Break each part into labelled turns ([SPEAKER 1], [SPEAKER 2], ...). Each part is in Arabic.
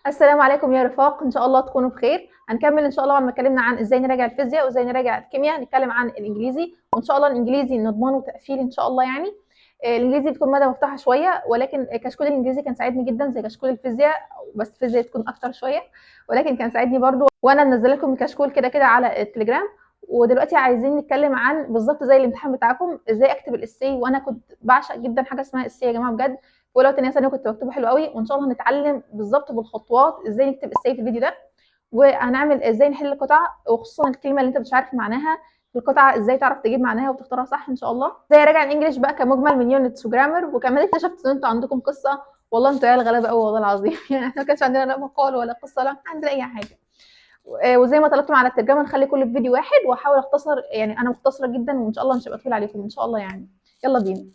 [SPEAKER 1] السلام عليكم يا رفاق، ان شاء الله تكونوا بخير. هنكمل ان شاء الله بعد ما اتكلمنا عن ازاي نراجع الفيزياء وازاي نراجع الكيمياء، نتكلم عن الانجليزي، وان شاء الله الانجليزي نضمنه تقفيل ان شاء الله يعني. الانجليزي بتكون ماده مفتوحه شويه، ولكن كشكول الانجليزي كان ساعدني جدا زي كشكول الفيزياء، بس الفيزياء تكون اكتر شويه، ولكن كان ساعدني برضو. وانا منزله لكم كشكول كده كده على التليجرام. ودلوقتي عايزين نتكلم عن بالظبط زي الامتحان بتاعكم ازاي اكتب الاسي، وانا كنت بعشق جدا حاجه اسمها اسي يا جماعه بجد. ولو تانية ثانيه كنت بكتبه حلو قوي، وان شاء الله هنتعلم بالظبط بالخطوات ازاي نكتب اساي في الفيديو ده، وهنعمل ازاي نحل القطع، وخصوصا الكلمه اللي انت مش عارف معناها في القطعه ازاي تعرف تجيب معناها وتختارها صح ان شاء الله. ازاي راجع الانجليش بقى كمجمل من يونتس وجرامر. وكمان اكتشفت ان انتوا عندكم قصه، والله انتوا عيال غلابه قوي والله العظيم يعني احنا ما كانش عندنا لا مقال ولا قصه ولا عندنا اي حاجه. وزي ما طلبتم على الترجمه نخلي كل فيديو واحد، واحاول اختصر، يعني انا مختصره جدا وان شاء الله مش هبقى طويل عليكم ان شاء الله يعني. يلا بينا.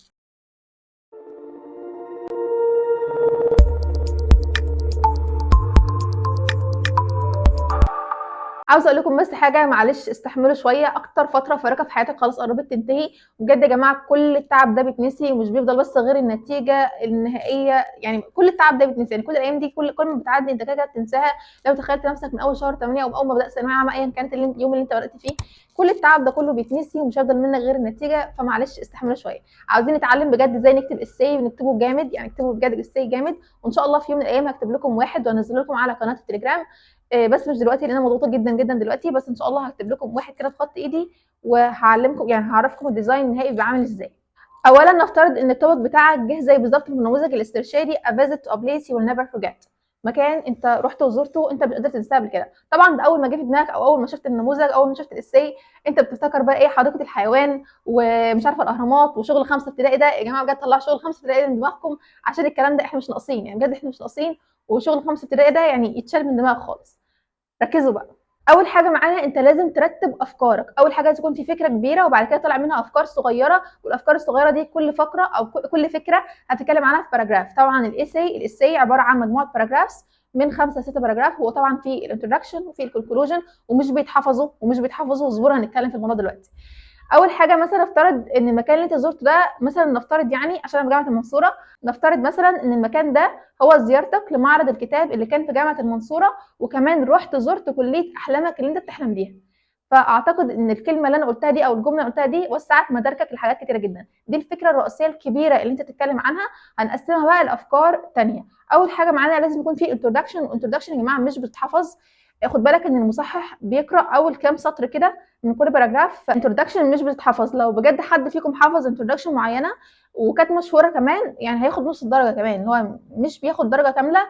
[SPEAKER 1] عاوزه اقول لكم بس حاجه، معلش استحملوا شويه، اكتر فتره فارقه في حياتك خلاص قربت تنتهي، وبجد يا جماعه كل التعب ده بيتنسي ومش بيفضل بس غير النتيجه النهائيه، يعني كل التعب ده بيتنسي، يعني كل الايام دي كل ما بتعدي انت كده بتنساها. لو تخيلت نفسك من اول شهر 8 او اول ما بدات ثانويه عامه ايا كانت اليوم اللي انت بدات فيه، كل التعب ده كله بيتنسي ومش هيفضل منك غير النتيجه، فمعلش استحملوا شويه. عاوزين نتعلم بجد ازاي نكتب اساي ونكتبه جامد، يعني اكتبوا بجد اساي جامد، وان شاء الله في يوم من الايام هكتب لكم واحد وانزله لكم على قناه التليجرام. بس مش دلوقتي لان انا مضغوطه جدا جدا دلوقتي، بس ان شاء الله هكتب لكم واحد كده بخط ايدي، وهعلمكم يعني هعرفكم الديزاين النهائي بيبقى عامل ازاي. اولا نفترض ان التوبك بتاعك جه زي بالظبط في النموذج الاسترشادي a visit to a place you will never forget، مكان انت رحت وزرته انت مش قادر تنساه قبل كده. طبعا ده اول ما جه في دماغك او اول ما شفت النموذج، اول ما شفت الاساي، انت بتفتكر بقى ايه؟ حديقه الحيوان ومش عارفه الاهرامات وشغل خمسه ابتدائي ده. يا جماعه بجد طلعوا شغل خمسه ابتدائي من دماغكم، عشان الكلام ده احنا مش ناقصين، يعني بجد احنا مش ناقصين. وشغل خمسه ابتدائي ده يعني يتشال من دماغك خالص. ركزوا بقى. اول حاجه معانا انت لازم ترتب افكارك. اول حاجه تكون في فكره كبيره وبعد كده طالع منها افكار صغيره، والافكار الصغيره دي كل فقره او كل فكره هتتكلم عنها في باراجراف. طبعا الاساي عباره عن مجموعه باراجرافز من 5 6 باراجراف، هو طبعا في الانترودكشن وفي الكونكلوجن، ومش بيتحفظوا واصبروا هنتكلم في الموضوع دلوقتي. اول حاجه مثلا افترض ان المكان اللي انت زرته ده، مثلا نفترض يعني عشان انا في جامعه المنصوره، نفترض مثلا ان المكان ده هو زيارتك لمعرض الكتاب اللي كان في جامعه المنصوره، وكمان رحت زرت كليه احلامك اللي انت بتحلم بيها. فاعتقد ان الكلمه اللي انا قلتها دي او الجمله اللي قلتها دي وسعت مداركك لحاجات كتيره جدا. دي الفكره الرئيسيه الكبيره اللي انت تتكلم عنها. هنقسمها بقى لافكار تانية. اول حاجه معانا لازم يكون في انترودكشن، والانترودكشن يا جماعه مش بتتحفظ. خد بالك ان المصحح بيقرا اول كام سطر كده من كل باراجراف انترودكشن، مش بتتحفظ. لو بجد حد فيكم حافظ انترودكشن معينه وكانت مشهوره كمان، يعني هياخد نص الدرجه كمان، اللي هو مش بياخد درجه كامله.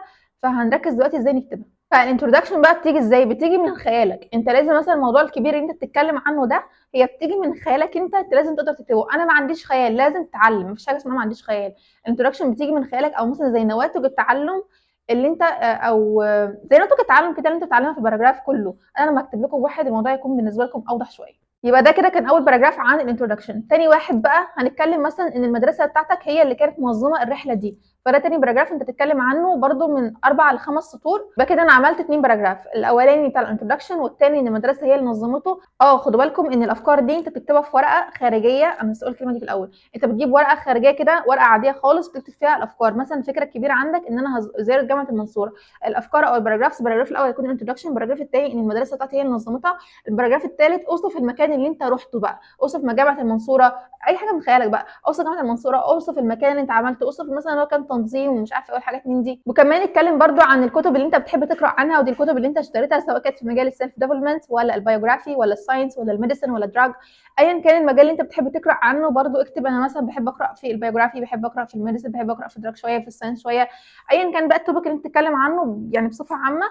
[SPEAKER 1] فهنركز دلوقتي ازاي نكتبها. فالانترودكشن بقى بتيجي ازاي؟ بتيجي من خيالك انت. لازم مثلا الموضوع الكبير اللي انت بتتكلم عنه ده، هي بتيجي من خيالك انت لازم تقدر تكتبه. انا ما عنديش خيال، لازم تتعلم، مفيش حاجه اسمها ما عنديش خيال. الانترودكشن بتيجي من خيالك، او مثلا زي نواتج التعلم اللي انت او زي نواتج التعلم كده اللي انت بتتعلمها في الباراجراف كله. انا لما اكتب لكم واحد الموضوع يكون بالنسبه لكم اوضح شويه. يبقى ده كده كان اول باراجراف عن الانترودكشن. تاني واحد بقى هنتكلم مثلا ان المدرسه بتاعتك هي اللي كانت منظمه الرحله دي، فده تاني باراجراف انت تتكلم عنه برده من 4 ل5 سطور. يبقى كده انا عملت 2 باراجراف، الاولاني بتاع الانترودكشن والتاني ان المدرسه هي اللي نظمته. خدوا بالكم ان الافكار دي انت بتكتبها في ورقه خارجيه. انا هسأل الكلمه دي في الاول. انت بتجيب ورقه خارجيه كده، ورقه عاديه خالص، بتكتب فيها الافكار. مثلا الفكره الكبيره عندك ان انا زياره جامعه المنصوره، الافكار او الباراجرافز، الباراجراف الاول يكون الانترودكشن، الباراجراف الثاني ان المدرسه بتاعتي هي اللي نظمتها، الباراجراف الثالث اوصف المكان اللي انت رحته بقى، اوصف جامعه المنصوره، اي حاجه من خيالك بقى، اوصف جامعه المنصوره، اوصف المكان اللي انت عملته، اوصف مثلا لو كان تنظيم ومش عارفه ايه الحاجات من دي. وكمان اتكلم برده عن الكتب اللي انت بتحب تقرا عنها، ودي الكتب اللي انت اشتريتها سواء كانت في مجال السيلف ديفلوبمنت ولا البيوجرافي ولا الساينس ولا الميديسن ولا الدراج. ايا كان المجال اللي انت بتحب تقرا عنه برده اكتب. انا مثلا بحب اقرا في البيوجرافي، بحب اقرا في الميديسن، بحب اقرا في الدراج شويه، في الساينس شويه. ايا كان بقى التوبيك اللي انت بتتكلم عنه يعني بصفه عامه،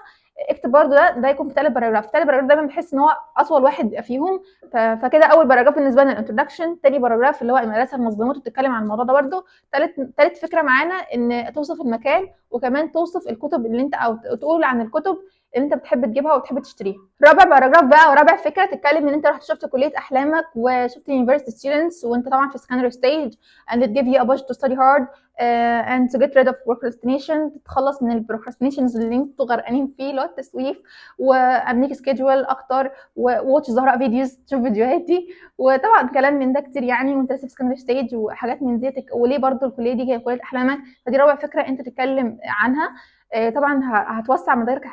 [SPEAKER 1] اكتب برده. ده يكون في 3 باراجراف. 3 باراجراف دايما بحس ان هو اطول واحد فيهم. فكده اول باراجراف بالنسبه لنا الانترودكشن، تاني باراجراف اللي هو المدرسه المنظمات بتتكلم عن الموضوع ده برده، تالت فكره معانا ان توصف المكان، وكمان توصف الكتب اللي انت او تقول عن الكتب اللي انت بتحب تجيبها وتحب تشتريها. رابع باراجراف بقى ورابع فكره تتكلم ان انت رحت شفت كليه احلامك وشفت university students وانت طبعا في secondary stage and it give you a push to study hard and to get rid of procrastination، تتخلص من البروكراستينيشنز اللي انتوا غرقانين فيه اللي هو التسويف، وابنيك سكيدجول اكتر، وواتش زهراء فيديوز، تشوف فيديوهاتي، وطبعا كلام من ده كتير يعني، وانت لسه في سكندري ستيج وحاجات من دي، وليه برضو الكليه دي هي كليه احلامك. فدي رابع فكره انت تتكلم عنها. طبعا هتوسع مدارك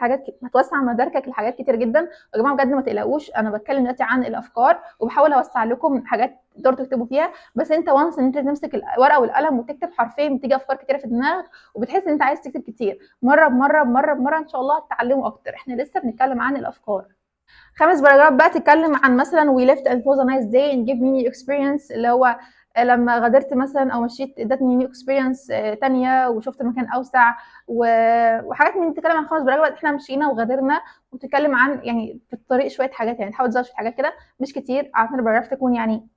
[SPEAKER 1] هتوسع مداركك لحاجات كتير جدا. يا جماعه بجد ما تقلقوش، انا بتكلم دلوقتي عن الافكار وبحاول اوسع لكم حاجات تقدروا تكتبوا فيها. بس انت وانس ان انت تمسك الورقه والقلم وتكتب، حرفيا بتيجي افكار كتيره في دماغك وبتحس ان انت عايز تكتب كتير. مره بمره بمره بمره ان شاء الله هتتعلموا اكتر. احنا لسه بنتكلم عن الافكار. خامس باراجراف بقى تتكلم عن مثلا we left and it was a nice day and give me new experience، اللي هو لما غادرت مثلا او مشيت ادتني new experience تانية وشفت مكان اوسع وحاجات من تتكلم عن خمس باراجراف. احنا مشينا وغادرنا وتتكلم عن يعني في الطريق شويه حاجات، يعني تحاول تزود شويه حاجات كده مش كتير عشان الباراجراف تكون يعني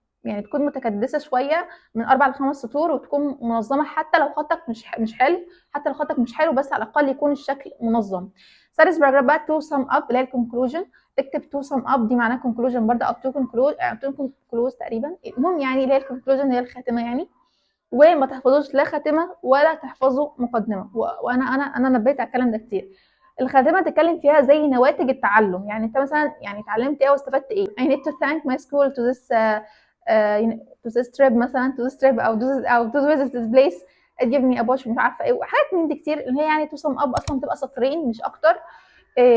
[SPEAKER 1] تكون متكدسه شويه من 4 ل5 سطور وتكون منظمه. حتى لو خطك مش حلو، حتى لو خطك مش حلو بس على الاقل يكون الشكل منظم. سادس باراجراف بقى تو سم اب اللي هي الكونكلوجن. تكتب تو سم اب دي معناها كونكلوجن برضه او تو كونكلوز تقريبا. المهم يعني اللي هي الكونكلوجن هي الخاتمه يعني. وما تحفظوش لا خاتمه ولا تحفظوا مقدمه. وانا نبهت على الكلام ده كتير. الخاتمه تتكلم فيها زي نواتج التعلم، يعني انت مثلا يعني اتعلمت ايه واستفدت ايه. I need to thank my school to this to this trip مثلا to this trip او to visit this place it gave me a push مش عارفه ايه وحاجات من دي كتير اللي هي يعني تو سم اب اصلا بتبقى سطرين مش اكتر.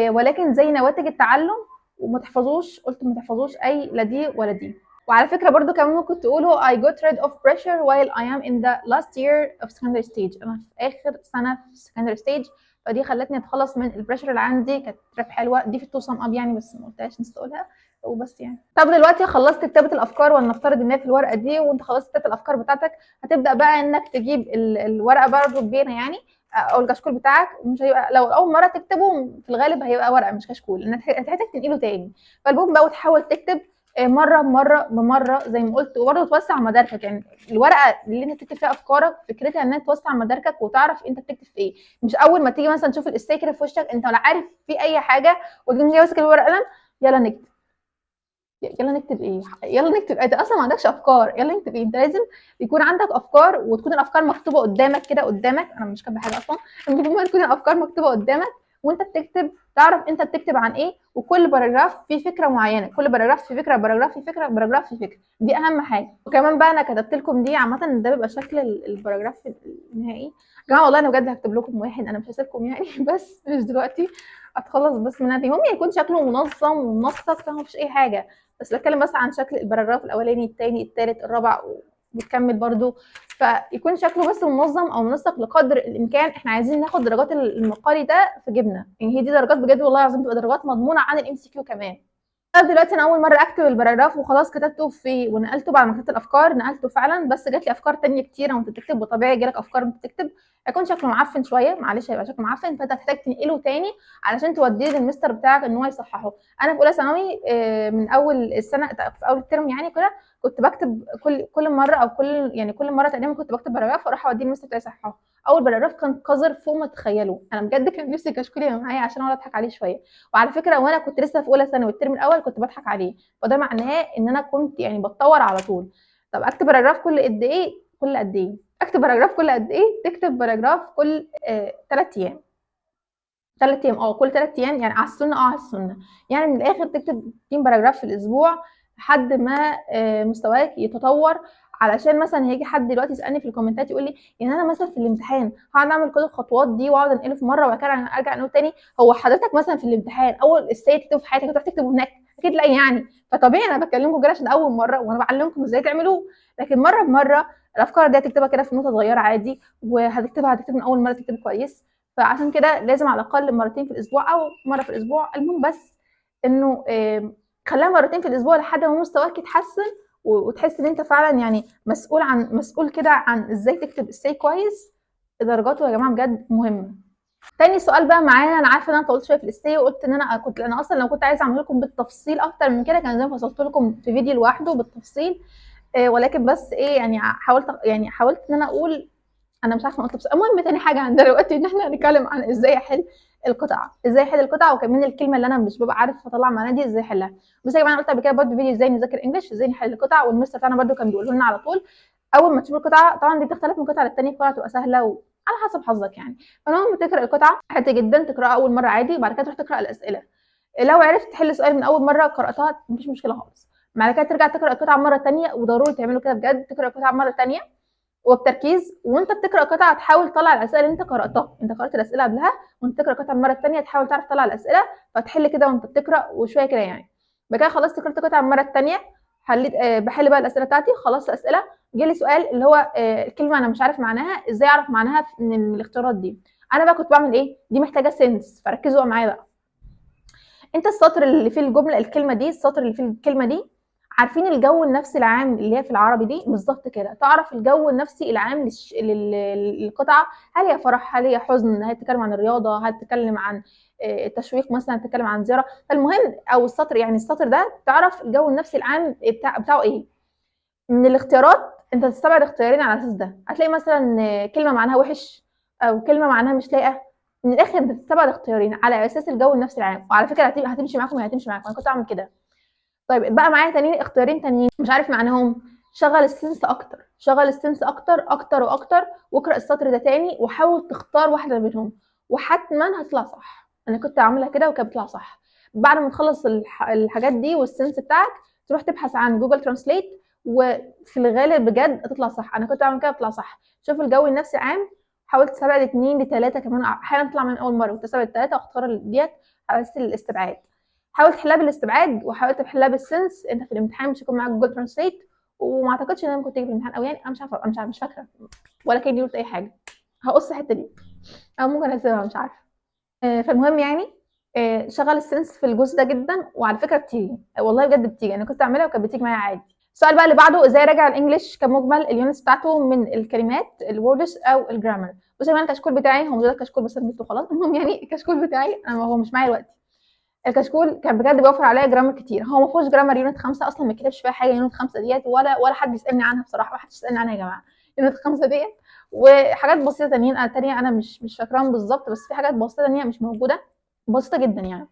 [SPEAKER 1] ولكن زي نواتج التعلم. وما تحفظوش، قلت ما تحفظوش اي لا دي ولا دي. وعلى فكرة برضو كمان ممكن تقولوا I got rid of pressure while I am in the last year of secondary stage. أنا في آخر سنة في secondary stage، فدي خلتني أتخلص من البريشر اللي عندي. كانت تراب حلوة دي في التو سم أب يعني، بس ما قلتهاش نسيت أقولها وبس يعني. طب دلوقتي خلصت كتابة الأفكار ولنفترض إن هي في الورقة دي وأنت خلصت كتابة الأفكار بتاعتك، هتبدأ بقى إنك تجيب الورقة برضو كبيرة يعني او الكشكول بتاعك. مش هيبقى لو اول مره تكتبه في الغالب هيبقى ورقه مش كشكول لانك هتحتاج تنقله تاني. فالمهم بقى وتحاول تكتب مره بمره بمره زي ما قلت، وبرده توسع مداركك. يعني الورقه اللي انت بتكتب فيها افكارك فكرتها انها توسع مداركك وتعرف انت بتكتب في ايه. مش اول ما تيجي مثلا تشوف الاساي كده في وشك انت ولا عارف في اي حاجه وتقوم جاي ماسك الورقه قلم يلا نكتب. يلا نكتب ايه؟ يلا نكتب انت اصلا ما عندكش افكار. يلا نكتب ايه؟ انت لازم يكون عندك افكار وتكون الافكار مكتوبه قدامك كده قدامك. انا مش كاتبه حاجه اصلا. المهم تكون الافكار مكتوبه قدامك وانت بتكتب تعرف انت بتكتب عن ايه. وكل باراجراف فيه فكره معينه، كل باراجراف فيه فكره، باراجراف فيه فكره، باراجراف فيه فكره. دي اهم حاجه. وكمان بقى انا كتبت لكم دي عامه ده بيبقى شكل الباراجراف النهائي. يا جماعه والله انا بجد هكتب لكم واحد، انا مش هسيبكم يعني بس مش دلوقتي. اتخلص بس من المهم يكون شكله منظم ومنسق فما فيش اي حاجه. بس بتكلم بس عن شكل الباراجراف الاولاني الثاني الثالث الرابع وبتكمل برضو. فيكون شكله بس منظم او منسق لقدر الامكان. احنا عايزين ناخد درجات المقالي ده في جبنا، يعني هي دي درجات بجد والله العظيم تبقى درجات مضمونه عن الام سي كيو كمان. دلوقتي انا اول مره اكتب الباراجراف وخلاص كتبته ونقلته بعد ما كتبت الافكار نقلته فعلا. بس جات لي افكار تانية كتيره وانت بتكتب وطبيعي يجيلك افكار وانت بتكتب هيكون شكله معفن شويه معلش هيبقى شكله معفن. فانت هتحتاج تنقله تاني علشان توديه للمستر بتاعك ان هو يصححه. انا في اولى ثانوي من اول السنه في اول الترم يعني كده كنت بكتب كل مره او كل مره تقريبا كنت بكتب باراجراف واروح اوديه للمستر بتاعي يصححه. اول باراجراف كان قذر فوق ما تتخيلوا. انا بجد كان نفسي كشكولي يبقى معايا عشان اقعد اضحك عليه شويه. وعلى فكره وانا كنت لسه في اولى ثانوي الترم الاول كنت بضحك عليه. فده معناه ان انا كنت يعني بتطور على طول. طب اكتب باراجراف كل قد ايه؟ كل قد ايه اكتب باراجراف كل قد ايه؟ تكتب باراجراف كل 3 ايام. 3 ايام كل 3 ايام يعني على السنه على السنه. يعني من الاخر تكتب 2 باراجراف في الاسبوع لحد ما مستواك يتطور. علشان مثلا هيجي حد دلوقتي يسالني في الكومنتات يقول لي يعني انا مثلا في الامتحان هقعد اعمل كل الخطوات دي واقعد انقله في مره وبعد كده ارجع انقله تاني. هو حضرتك مثلا في الامتحان اول السيد تكتبه في حياتك هتروح تكتبه هناك؟ اكيد لا يعني. فطبيعي انا بكلمكم كده عشان اول مره وانا بعلمكم ازاي تعملوه. لكن مره بمره الافكار دي هتكتبها كده في نوتة صغيره عادي هتكتب من اول مره تكتب كويس. فعشان كده لازم على الاقل مرتين في الاسبوع او مره في الاسبوع. المهم بس انه خليها مرتين في الاسبوع لحد ما مستواك يتحسن وتحس ان انت فعلا يعني مسؤول كده عن ازاي تكتب ازاي كويس. درجاته يا جماعه بجد مهمه. تاني سؤال بقى معانا. انا عارفه ان انا طولت شويه في الاستي وقلت ان انا اصلا لو كنت عايزه اعمل لكم بالتفصيل اكتر من كده كان زي ما فصلت لكم في فيديو لوحده بالتفصيل. ولكن بس ايه يعني حاولت ان انا اقول انا مش عارفه اطلب. المهم تاني حاجه عندنا دلوقتي ان احنا هنتكلم عن ازاي احل القطع وكمان الكلمه اللي انا مش ببقى عارف اطلع معناها دي ازاي احلها. بس يا جماعه انا قلت قبل كده برضه فيديو ازاي نذاكر انجلش ازاي نحل القطع والمستر بتاعنا برضه كان بيقول لنا على طول اول ما تشوف القطعه. طبعا دي بتختلف من قطعه للتانيه. القطعه تبقى سهله وعلى حسب حظك يعني. فالمهم تقرا القطعه عادي جدا تقراها اول مره عادي وبعد كده تروح تقرا الاسئله. لو عرفت تحل سؤال من اول مره قراتها مفيش مشكله خالص. بعد كده ترجع تقرا القطعه مره ثانيه وضروري تعملوا كده بجد تقرا القطعه مره ثانيه وبتركيز، وانت بتقرا قطعه تحاول تطلع الاسئله اللي انت قراتها. انت قرات الاسئله قبلها وانت تقرا قطعه المره الثانيه تحاول تعرف تطلع الاسئله، فتحل كده وانت بتقرا وشويه كده يعني. بعد كده خلصت قرات قطعه المره الثانيه، حليت بحل بقى الاسئله بتاعتي، خلصت اسئله. جالي سؤال اللي هو الكلمه انا مش عارف معناها، ازاي اعرف معناها من الاختيارات دي؟ انا بقى كنت بعمل ايه؟ دي محتاجه سنس، فركزوا معايا بقى. انت السطر اللي في الجمله، الكلمه دي، السطر اللي في الكلمه دي، عارفين الجو النفسي العام اللي هي في العربي دي بالظبط كده، تعرف الجو النفسي العام للقطعه، هل هي فرح، هل هي حزن، هل تتكلم عن الرياضه، هل تتكلم عن تشويق مثلا، تتكلم عن زياره. فالمهم او السطر يعني السطر ده تعرف الجو النفسي العام بتاعه ايه. من الاختيارات انت تستبعد اختيارين على اساس ده، هتلاقي مثلا كلمه معناها وحش او كلمه معناها مش لايقه. من الاخر انت تستبعد اختيارين على اساس الجو النفسي العام، وعلى فكره هتمشي معاكم، هي هتمشي معاكم، انا كنت اعمل كده. طيب بقى معايا تانيين اختيارين تانيين مش عارف معناهم، شغل السنس اكتر، شغل السنس اكتر اكتر واكتر، واقرا السطر ده تاني وحاول تختار واحده منهم، وحتما هتطلع صح. انا كنت عاملها كده وكانت بتطلع صح. بعد ما تخلص الحاجات دي والسنس بتاعك، تروح تبحث عن جوجل ترانسليت، وفي الغالب بجد هتطلع صح. انا كنت بعمل كده بتطلع صح. شوف الجو النفسي عام، حاولت تستبعد 2 ل3 كمان، احيانا تطلع من اول مره وتستبعد 3 واختار ديت على اساس الاستبعاد. حاول تحلها بالاستبعاد وحاولت تحلها بالسنس. انت في الامتحان مش هيكون معاك جوجل ترانسليت، وما اعتقدش ان انا ممكن تيجي في الامتحان، او يعني انا مش عارفه، انا مش فاكره، ولا كاني قلت اي حاجه. هقص الحته دي او ممكن اسيبها، مش عارفه. فالمهم يعني شغل السنس في الجزء ده جدا، وعلى فكره بتيجي والله بجد بتيجي، انا كنت اعملها وكانت بتيجي معايا عادي. السؤال بقى اللي بعده، ازاي راجع الانجليش كمجمل اليونتس بتاعته من الكلمات الوردز او الجرامر. بصي انا الكشكول بتاعي هو ده الكشكول، بس انا جبته خلاص. المهم يعني الكشكول بتاعي انا هو مش معايا دلوقتي. الكشكول كان بجد بيوفر عليا جرامر كتير، هو ما فيهوش جرامر يونت 5 اصلا، ما كتبش فيها حاجه يونت 5 ديت، ولا حد يسالني عنها بصراحه، ما حدش يسالني عنها يا جماعه. يونت 5 ديت وحاجات بسيطه تانية انا مش فاكراهم بالظبط، بس في حاجات بسيطه تانية مش موجوده، بسيطه جدا يعني.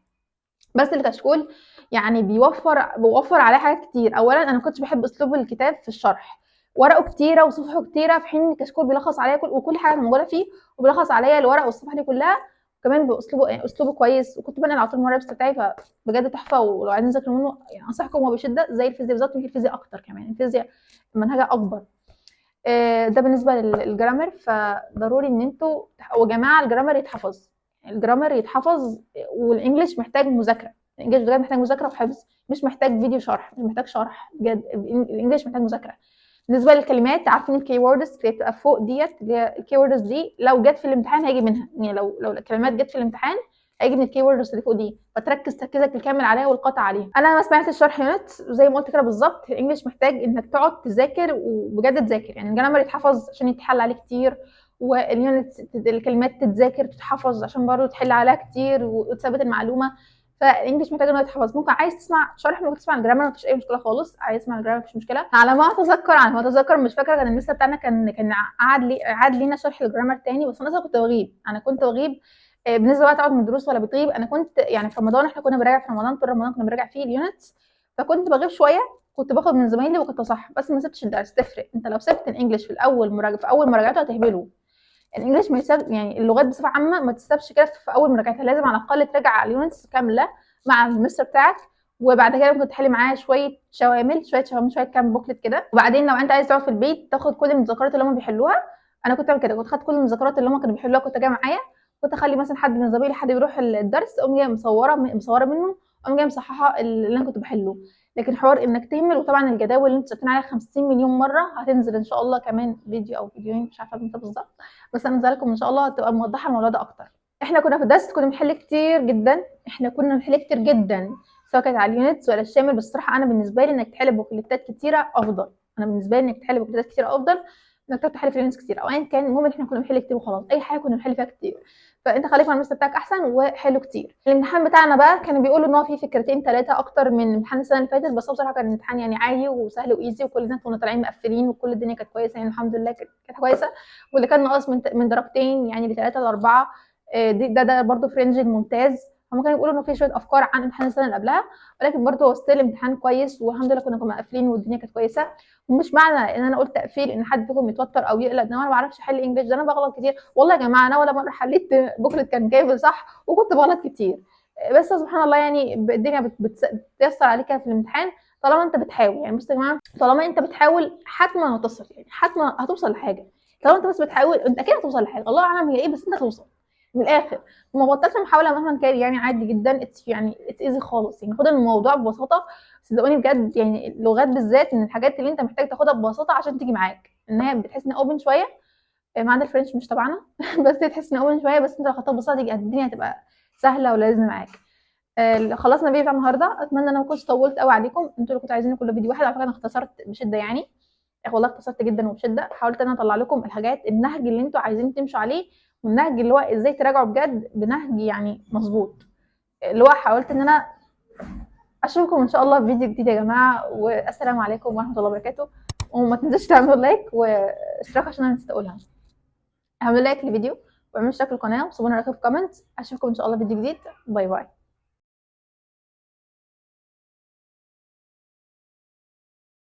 [SPEAKER 1] بس الكشكول يعني بيوفر عليا حاجات كتير. اولا انا ما كنتش بحب اسلوب الكتاب في الشرح، ورقه كتيره وصفحه كتيره، في حين ان الكشكول بيلخص عليا وكل حاجه موجوده فيه، وبيلخص عليا الورق والصفحه دي كلها، وكمان باسلوبه يعني اسلوبه كويس، وكنت بنقل على طول المره بتاعي، فبجد تحفه. ولو عايزين تذاكروا منه يعني انصحكم، هو بشده زي الفيزياء بالظبط، يمكن الفيزياء اكتر كمان، الفيزياء منهجها اكبر. ده بالنسبه للجرامر، فضروري ان انتوا وجماعه الجرامر يتحفظ، الجرامر يتحفظ، والانجليش محتاج مذاكره، الانجليش بجد محتاج مذاكره وحفظ، مش محتاج فيديو شرح، مش محتاج شرح بجد، الانجليش محتاج مذاكره. بالنسبه للكلمات، عارفين الكي ووردز اللي بتبقى فوق ديت، اللي هي الكي ووردز دي لو جت في الامتحان هيجي منها، يعني لو الكلمات جت في الامتحان هيجي من الكي ووردز اللي فوق دي، فتركز تركيزك الكامل عليها والقطع عليها. انا ما سمعتش شرح يونت زي ما قلت كده بالظبط، الانجليش محتاج انك تقعد تذاكر وبجد تذاكر، يعني الجرامر يتحفظ عشان يتحل عليه كتير، واليونت الكلمات تتذاكر تتحفظ عشان برضه تحل عليها كتير وتثبت المعلومه. فالانجليش محتاج انه يتحفظ. ممكن عايز تسمع شرح، ممكن تسمع الجرامر، مفيش اي مشكله خالص، عايز تسمع الجرامر مفيش مشكله. على ما اتذكر مش فاكره، كان المستر بتاعنا كان قعد لينا شرح الجرامر تاني، بس انا كنت بغيب، بالنسبه بقى تقعد من الدروس ولا بتغيب، انا كنت يعني في رمضان احنا كنا بنراجع في رمضان، طول رمضان كنا بنراجع فيه اليونتس، فكنت بغيب شويه، كنت باخد من زمايلي وكنت صح، بس ما سبتش الدرس. تفرق انت لو سبت الانجليش في الاول في اول مراجعته هتهبله. الانجليش ما يساب، يعني اللغات بصفه عامه ما تسابش كده في اول مراجعتها، لازم على الاقل تراجع اليونتس كامله مع المستر بتاعك، وبعد كده ممكن تحلي معاه شويه شوامل شويه كام بوكلت كده، وبعدين لو انت عايز تقعد في البيت تاخد كل المذكرات اللي هم بيحلوها. انا كنت بعمل كده، كنت خدت كل المذكرات اللي هم كانوا بيحلوها كنت جايه معايا، كنت اخلي مثلا حد من زمايلي حد بيروح الدرس، اقوم جايه مصوره منه، اقوم جايه مصححه اللي انا كنت بحله. لكن حوار انك تهمل، وطبعا الجداول اللي انتوا شايفين عليها 50 مليون مره هتنزل ان شاء الله كمان فيديو او فيديوهين، مش عارفه امتى بالظبط، بس انا لكم ان شاء الله هتبقى موضحه الموضوع ده اكتر. احنا كنا في الدرس كنا بنحل كتير جدا، سواء كانت على اليونتس ولا الشامل، بس الصراحه انا بالنسبه لي انك تحل بوكليتات كتيره افضل، انك تحل في اليونتس كتير او ايا كان، المهم ان احنا كنا بنحل كتير وخلاص، اي حاجه كنا بنحل فيها كتير. فانت خليك مع المستر بتاعك احسن وحلو كتير. الامتحان بتاعنا بقى كانوا بيقولوا ان هو فيه فكرتين 3 اكتر من امتحان السنه اللي فاتت، بس هو بصراحه كان الامتحان يعني عادي وسهل وايزي، وكلنا كنا طالعين مقفلين، وكل الدنيا كانت كويسه يعني الحمد لله، كانت كويسه. واللي كان ناقص من درجتين يعني ل3 ل4، ده برضه في رينج الممتاز. هم كانوا بيقولوا انه في شويه افكار عن امتحان السنه اللي قبلها، ولكن برضه هو ستيل امتحان كويس، والحمد لله كنا مقفلين والدنيا كانت كويسه. ومش معنى ان انا قلت تقفيل ان حد فيكم يتوتر او يقلق، ان انا ما بعرفش احل انجلش، ده انا بغلط كتير والله يا جماعه، انا ولا مره حليت بوكلت كان كامل صح، وكنت بغلط كتير، بس سبحان الله يعني الدنيا بتيسر عليك في الامتحان. طالما انت بتحاول. يعني بصوا يا جماعه، طالما انت بتحاول حتما هتصل، يعني حتما هتوصل لحاجه. طالما انت بس بتحاول انت اكيد هتوصل لحاجه، الله اعلم هي ايه، بس انت هتوصل من الاخر. ما بطلش محاوله مهما كان، يعني عادي جدا، يعني اتس ايزي خالص. يعني خد الموضوع ببساطه. صدقوني بجد، يعني اللغات بالذات من الحاجات اللي انت محتاج تاخدها ببساطه عشان تيجي معاك، ان هي بتحس ان اوبن شويه. ما عدا الفرنش مش تبعنا بس تحس ان اوبن شويه، بس انت لو خدتها ببساطه الدنيا هتبقى سهله ولذيذه معاك. خلصنا الفيديو بتاع النهارده. اتمنى ان انا ما كنتش طولت قوي عليكم، انتوا اللي كنتوا عايزين كله فيديو واحد. على فكره انا اختصرت بشده يعني، والله اختصرت جدا وبشده. حاولت ان انا اطلع لكم الحاجات، النهج اللي انتوا عايزين تمشوا عليه، والنهج اللي هو ازاي تراجعوا بجد بنهج يعني مظبوط. اللي هو حاولت ان انا اشوفكم ان شاء الله في فيديو جديد يا جماعه، والسلام عليكم ورحمه الله وبركاته. وما تنسوش تعملوا لايك واشتراك عشان انا نسيت اقولها. اعملوا لايك للفيديو واعملوا اشتراك للقناه وسيبونا رايكم في كومنت. اشوفكم ان شاء الله في فيديو جديد. باي باي.